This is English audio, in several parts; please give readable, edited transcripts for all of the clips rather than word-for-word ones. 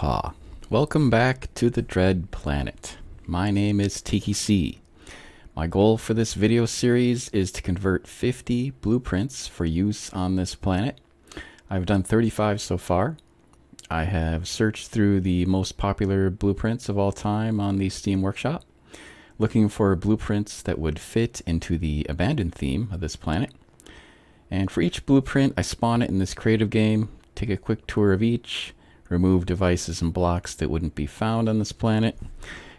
Aloha. Welcome back to the Dread Planet. My name is Tiki C. My goal for this video series is to convert 50 blueprints for use on this planet. I've done 35 so far. I have searched through the most popular blueprints of all time on the Steam Workshop, looking for blueprints that would fit into the abandoned theme of this planet. And for each blueprint, I spawn it in this creative game, take a quick tour of each, remove devices and blocks that wouldn't be found on this planet,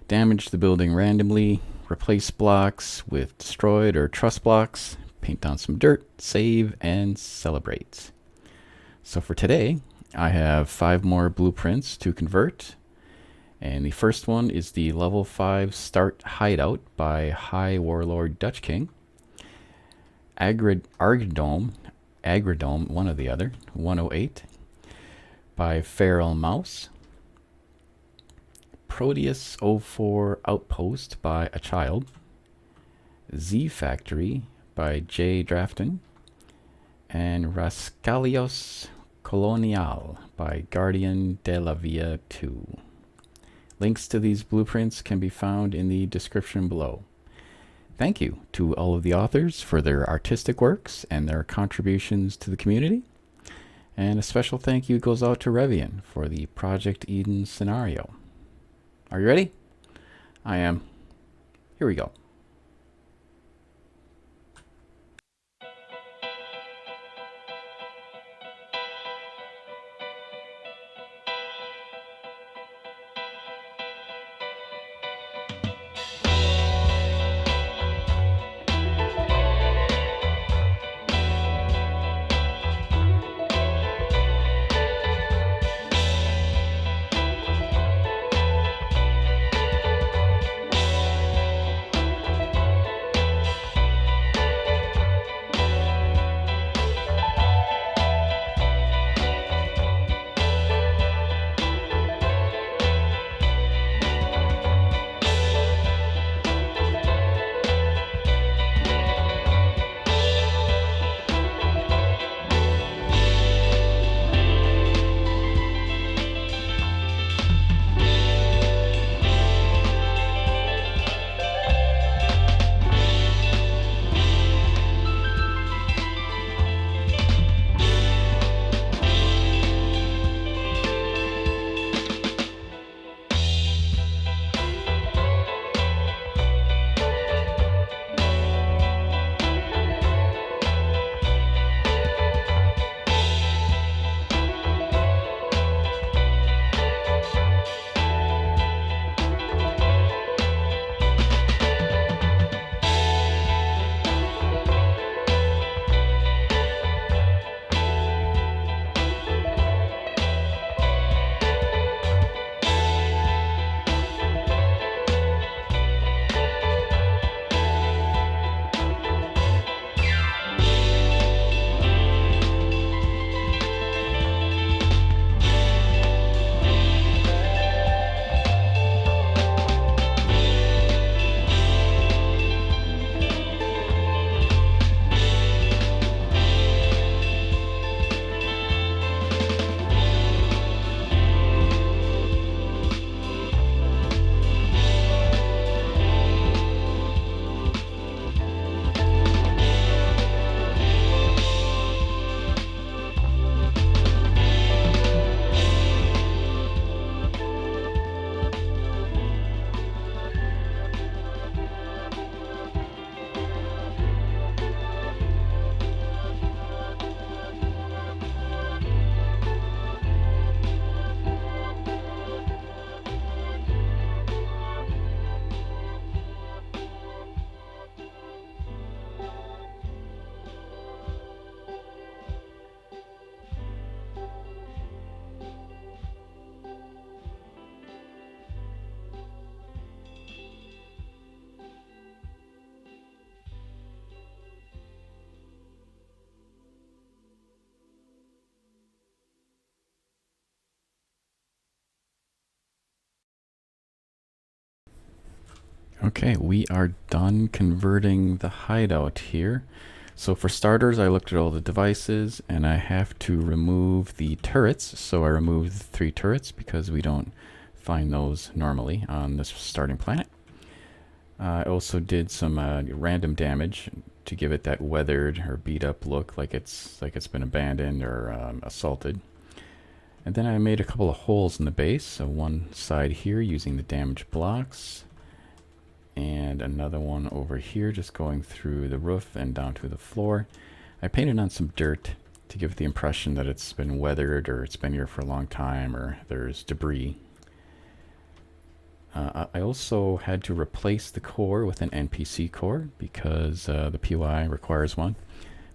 damage the building randomly, replace blocks with destroyed or truss blocks, paint on some dirt, save, and celebrate. So for today, I have 5 more blueprints to convert. And the first one is the level 5 Start Hideout by High Warlord Dutch King. Argidome, one or the other, 108 by Feral Mouse. Proteus 04 Outpost by a Child. Z Factory by jdrafton. And Rascacielos Colonial by Guardian de la Via 2. Links to these blueprints can be found in the description below. Thank you to all of the authors for their artistic works and their contributions to the community. And a special thank you goes out to Revian for the Project Eden scenario. Are you ready? I am. Here we go. Okay, we are done converting the hideout here. So for starters, I looked at all the devices, and I have to remove the turrets. So I removed the 3 turrets because we don't find those normally on this starting planet. I also did some random damage to give it that weathered or beat up look, like it's been abandoned or assaulted. And then I made a couple of holes in the base, so one side here using the damaged blocks, and another one over here just going through the roof and down to the floor. I painted on some dirt to give it the impression that it's been weathered or it's been here for a long time or there's debris. I also had to replace the core with an NPC core because the POI requires one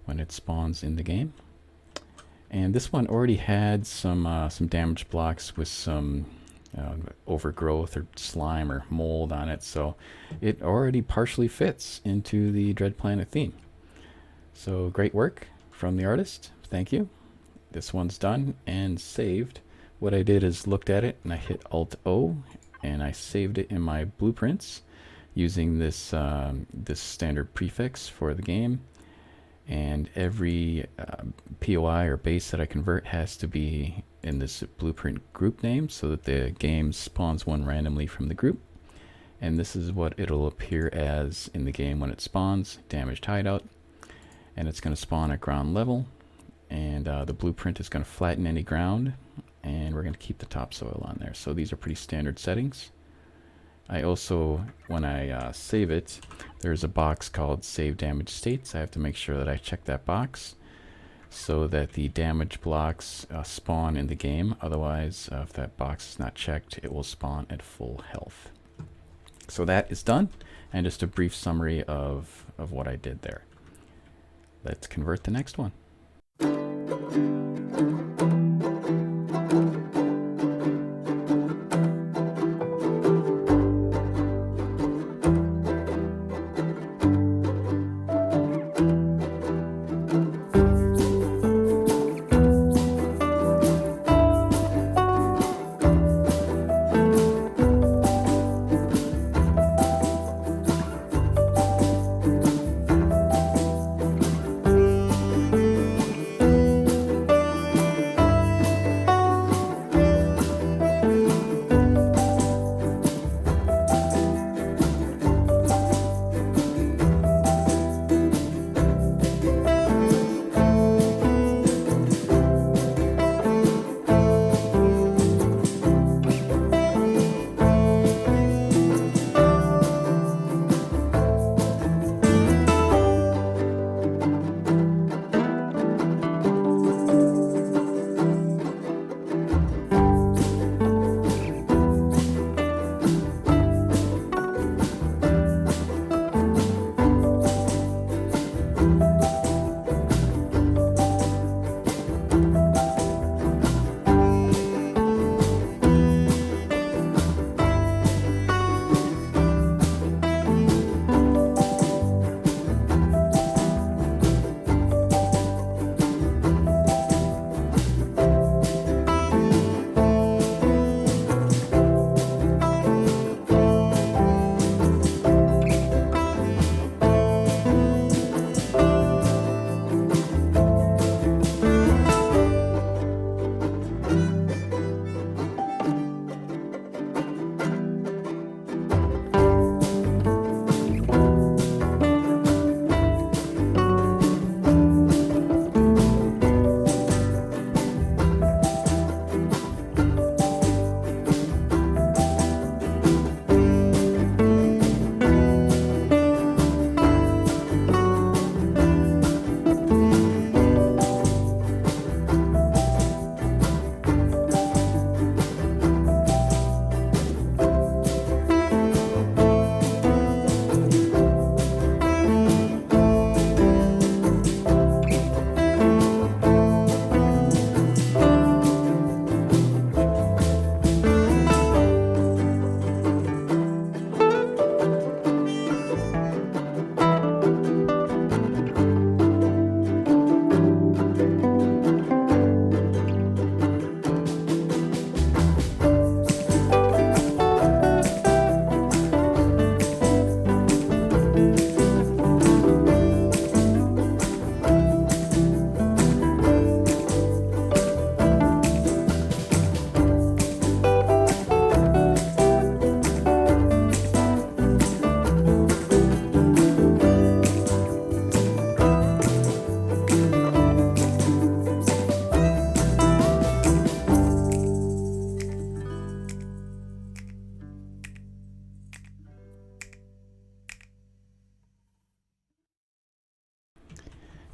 when it spawns in the game. And this one already had some damage blocks with some overgrowth or slime or mold on it, so it already partially fits into the Dread Planet theme. So great work from the artist. Thank you. This one's done and saved. What I did is looked at it and I hit Alt-O and I saved it in my blueprints using this this standard prefix for the game. And every POI or base that I convert has to be in this blueprint group name so that the game spawns one randomly from the group. And this is what it'll appear as in the game when it spawns: damaged hideout. And it's going to spawn at ground level. And the blueprint is going to flatten any ground. And we're going to keep the topsoil on there. So these are pretty standard settings. I also, when I save it, there's a box called Save Damage States. I have to make sure that I check that box so that the damage blocks spawn in the game. Otherwise, if that box is not checked, it will spawn at full health. So that is done, and just a brief summary of what I did there. Let's convert the next one.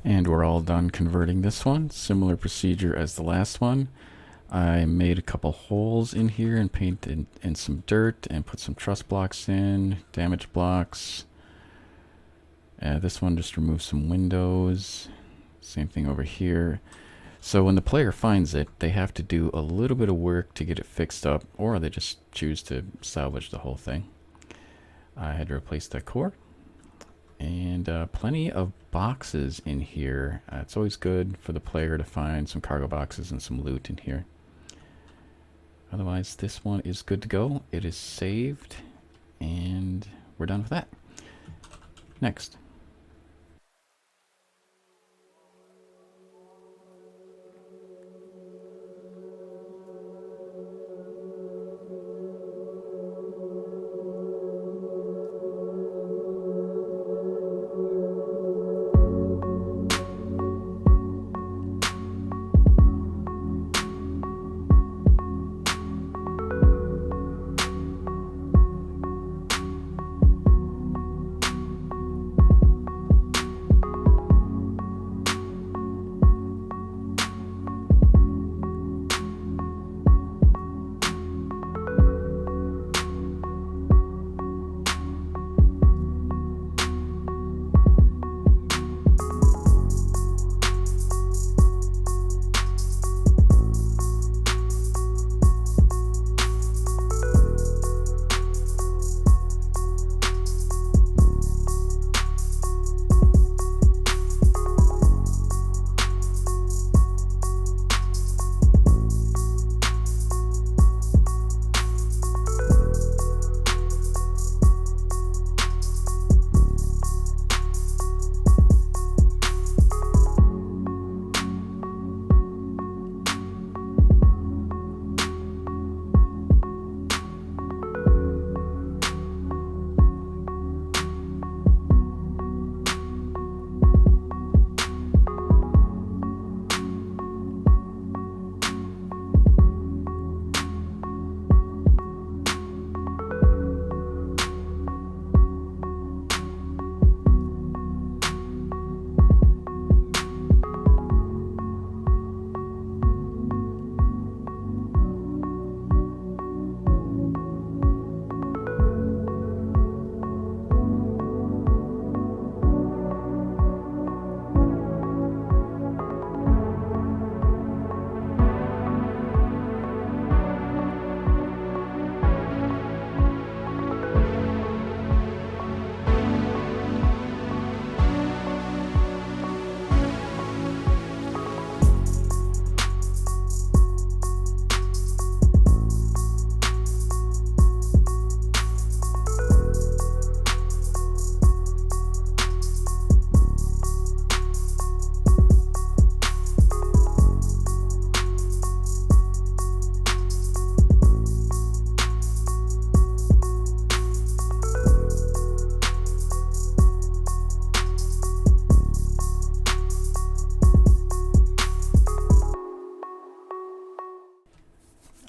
And we're all done converting this one. Similar procedure as the last one. I made a couple holes in here and painted in some dirt and put some truss blocks in, damage blocks. This one just removed some windows. Same thing over here. So when the player finds it, they have to do a little bit of work to get it fixed up, or they just choose to salvage the whole thing. I had to replace that core. And plenty of boxes in here. It's always good for the player to find some cargo boxes and some loot in here. Otherwise, this one is good to go. It is saved, and we're done with that. Next.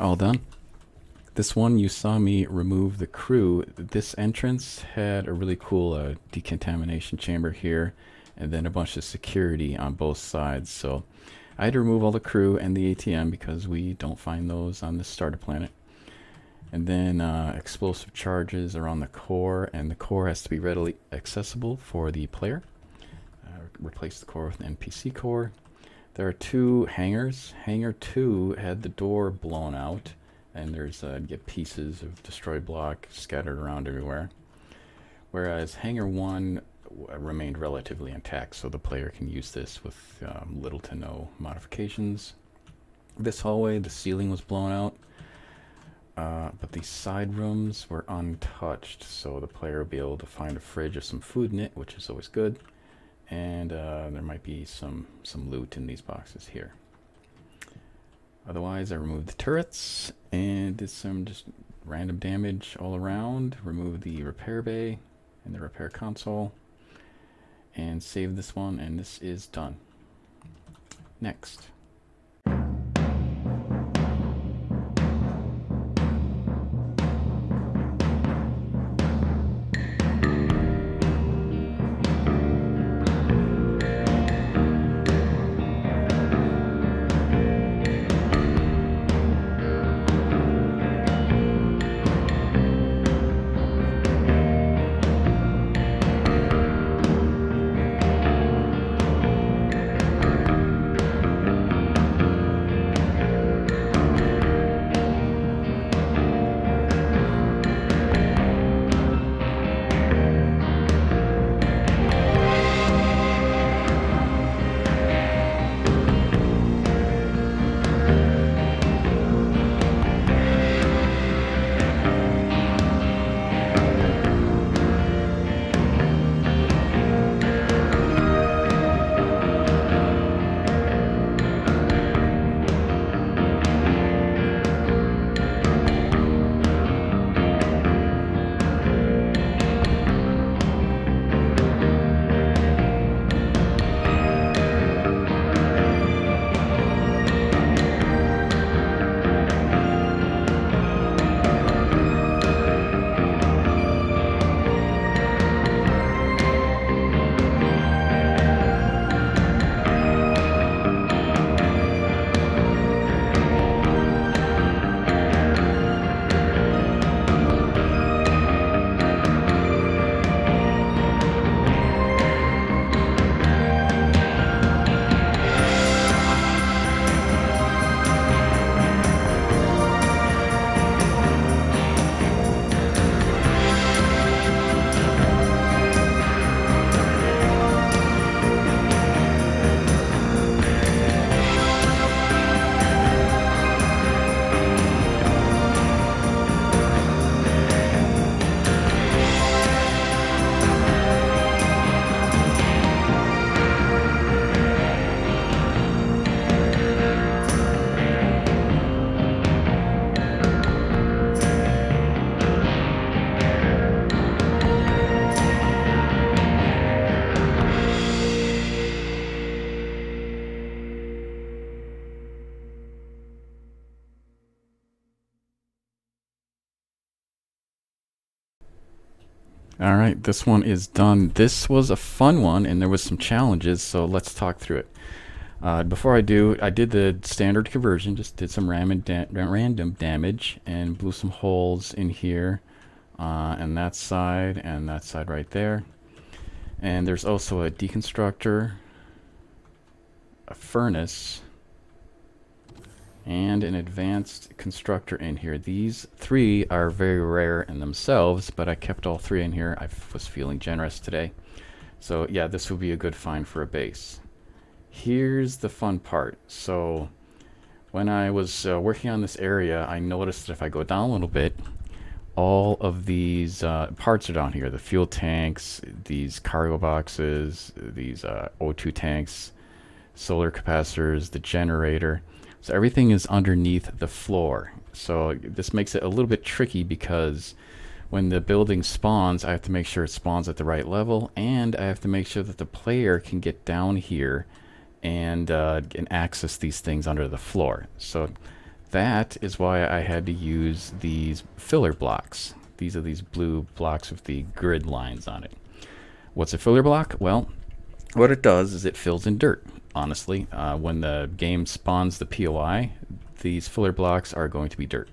All done. This one you saw me remove the crew. This entrance had a really cool decontamination chamber here, and then a bunch of security on both sides. So I had to remove all the crew and the ATM because we don't find those on this starter planet. And then explosive charges are on the core, and the core has to be readily accessible for the player. Replace the core with an NPC core. There are two hangars. Hangar 2 had the door blown out, and there's get pieces of destroyed block scattered around everywhere. Whereas Hangar 1 remained relatively intact, so the player can use this with little to no modifications. This hallway, the ceiling was blown out, but the side rooms were untouched, so the player will be able to find a fridge or some food in it, which is always good. And there might be some loot in these boxes here. Otherwise, I removed the turrets and did some just random damage all around. Removed the repair bay and the repair console, and saved this one, and this is done. Next. All right, this one is done. This was a fun one, and there was some challenges, so let's talk through it. Before I do, I did the standard conversion, just did some random damage and blew some holes in here, and that side right there. And there's also a deconstructor, a furnace, and an advanced constructor in here. These three are very rare in themselves, but I kept all three in here. I was feeling generous today. So yeah, this would be a good find for a base. Here's the fun part. So when I was working on this area, I noticed that if I go down a little bit, all of these parts are down here. The fuel tanks, these cargo boxes, these O2 tanks, solar capacitors, the generator. So everything is underneath the floor. So this makes it a little bit tricky because when the building spawns, I have to make sure it spawns at the right level, and I have to make sure that the player can get down here and access these things under the floor. So that is why I had to use these filler blocks. These are these blue blocks with the grid lines on it. What's a filler block? Well, what it does is it fills in dirt. Honestly, when the game spawns the POI, these filler blocks are going to be dirt.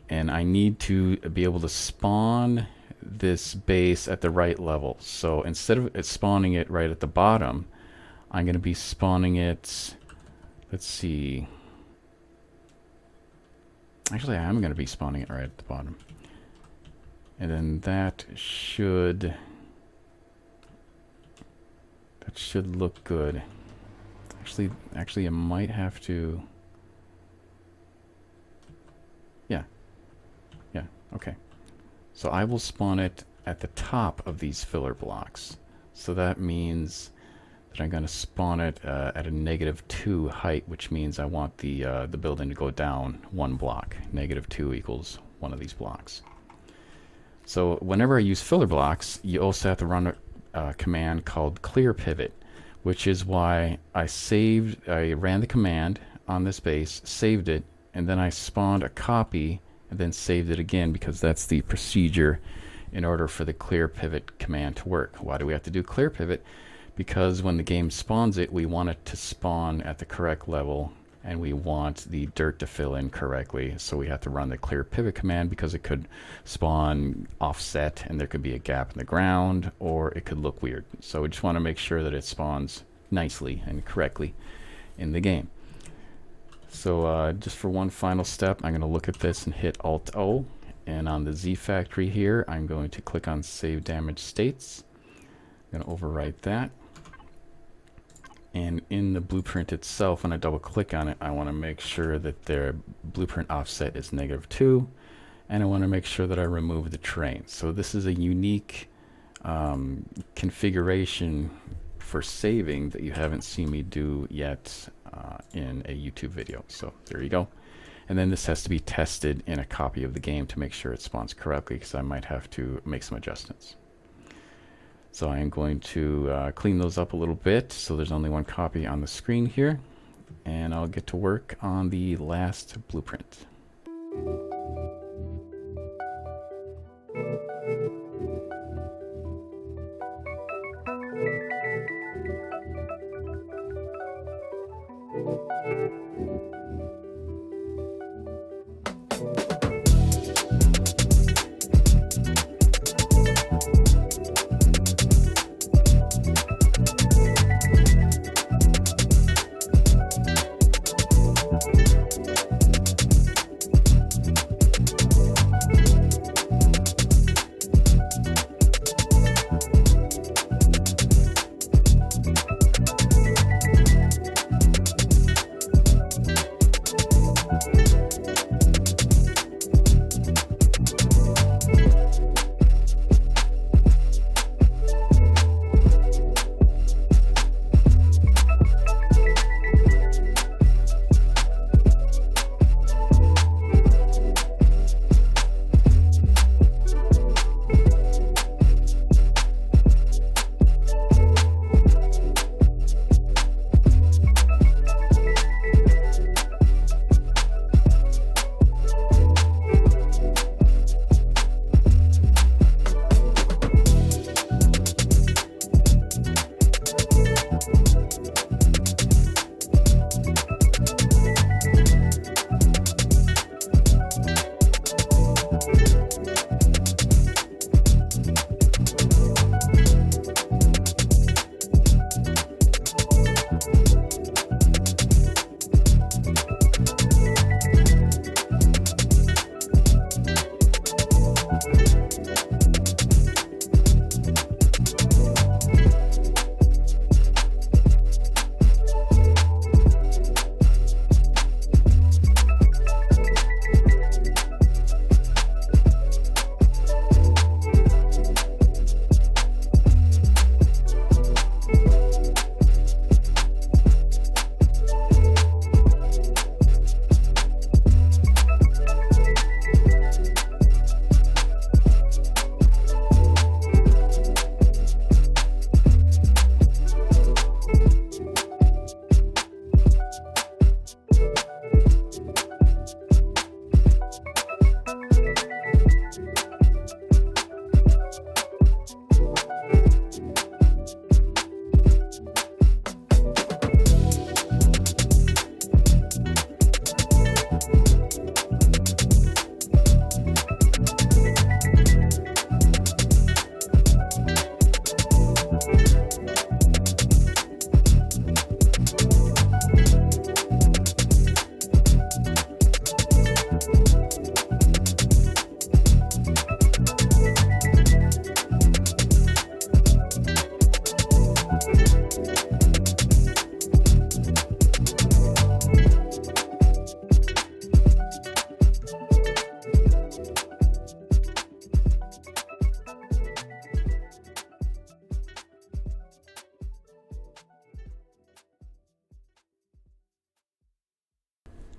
And I need to be able to spawn this base at the right level. So instead of it spawning it right at the bottom, I'm going to be spawning it, let's see. Actually, I am going to be spawning it right at the bottom. And then that should look good. Actually, I might have to. Yeah, okay. So I will spawn it at the top of these filler blocks. So that means that I'm going to spawn it at a -2 height, which means I want the building to go down 1 block. -2 equals one of these blocks. So whenever I use filler blocks, you also have to run a command called clear pivot, which is why I ran the command on this base, saved it, and then I spawned a copy and then saved it again, because that's the procedure in order for the clear pivot command to work. Why do we have to do clear pivot? Because when the game spawns it, we want it to spawn at the correct level, and we want the dirt to fill in correctly. So we have to run the clear pivot command, because it could spawn offset and there could be a gap in the ground, or it could look weird. So we just want to make sure that it spawns nicely and correctly in the game. So just for one final step, I'm going to look at this and hit Alt-O. And on the Z factory here, I'm going to click on Save Damage States. I'm going to overwrite that. And in the blueprint itself, when I double click on it, I want to make sure that their blueprint offset is -2, and I want to make sure that I remove the terrain. So this is a unique configuration for saving that you haven't seen me do yet in a YouTube video. So there you go. And then this has to be tested in a copy of the game to make sure it spawns correctly, because I might have to make some adjustments. So I am going to clean those up a little bit, so there's only one copy on the screen here, and I'll get to work on the last blueprint.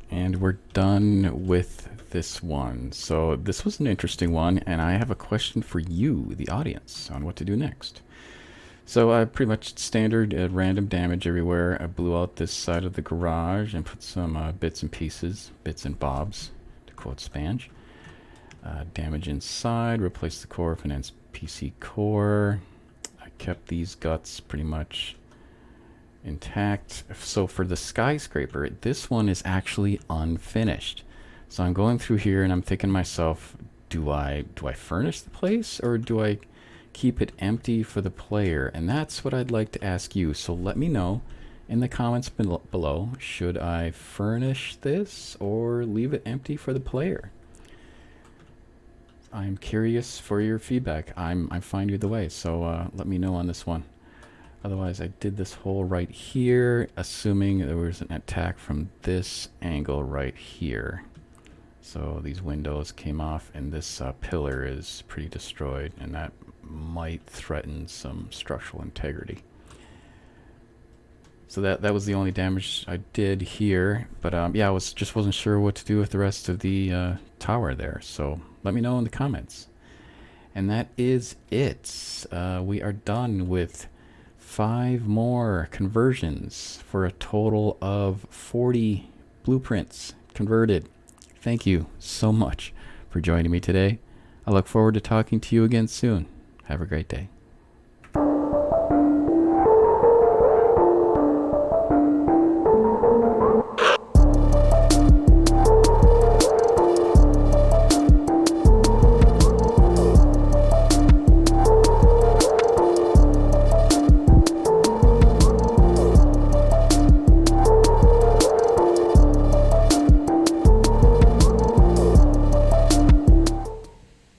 And we're done with this one. So this was an interesting one, and I have a question for you, the audience, on what to do next. So pretty much standard random damage everywhere. I blew out this side of the garage and put some bits and pieces, bits and bobs, to quote Spange. Damage inside, replace the core with an NPC core. I kept these guts pretty much intact. So for the skyscraper, this one is actually unfinished. So I'm going through here and I'm thinking to myself, do I furnish the place, or do I keep it empty for the player? And that's what I'd like to ask you. So let me know in the comments below, should I furnish this or leave it empty for the player? I'm curious for your feedback. I'm fine either way, so let me know on this one. Otherwise, I did this hole right here, assuming there was an attack from this angle right here. So these windows came off, and this pillar is pretty destroyed, and that might threaten some structural integrity. So that was the only damage I did here. But yeah, I just wasn't sure what to do with the rest of the tower there. So let me know in the comments. And that is it. We are done with 5 more conversions for a total of 40 blueprints converted. Thank you so much for joining me today. I look forward to talking to you again soon. Have a great day.